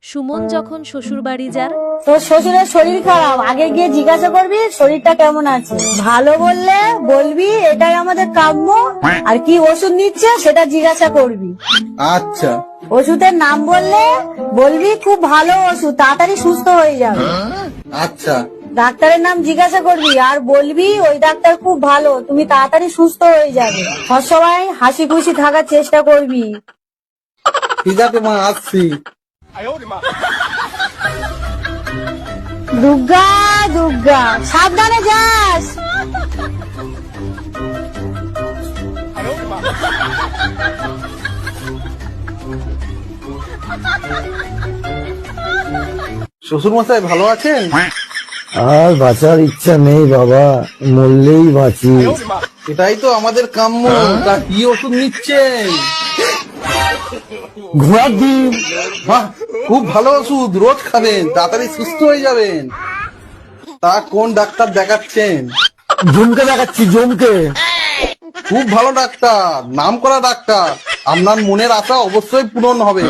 সুমন যখন শ্বশুর বাড়ি যান, তোর শ্বশুরের শরীর খারাপ, আগে গিয়ে জিজ্ঞাসা করবি শরীরটা কেমন আছে। ভালো বললে বলবি এটাই আমাদের কাম্য, আর কি ওষুধ নিচ্ছে সেটা জিজ্ঞাসা করবি। আচ্ছা। ওষুধের নাম বললে বলবি খুব ভালো ওষুধ, তাড়াতাড়ি সুস্থ হয়ে যাবে। আচ্ছা। ডাক্তারের নাম জিজ্ঞাসা করবি আর বলবি ওই ডাক্তার খুব ভালো, তুমি তাড়াতাড়ি সুস্থ হয়ে যাবে। সবসময় হাসি খুশি থাকার চেষ্টা করবি। ঠিক আছে মা, আসছি। দুর্গা দুর্গা, সাবধানে যাস। শ্বশুর মশাই ভালো আছেন? আর বাঁচার ইচ্ছা নেই বাবা, মরলেই বাঁচি। এটাই তো আমাদের কাম্য। তা কি ওষুধ নিচ্ছেন? ঘোড়ার ডিম। বাহ, খুব ভালো ওষুধ, রোজ খাবেন, তাড়াতাড়ি সুস্থ হয়ে যাবেন। তা কোন ডাক্তার দেখাচ্ছেন? জমকে দেখাচ্ছি, জমকে। খুব ভালো ডাক্তার, নাম করা ডাক্তার। আপনার মনের আশা অবশ্যই পূরণ হবে।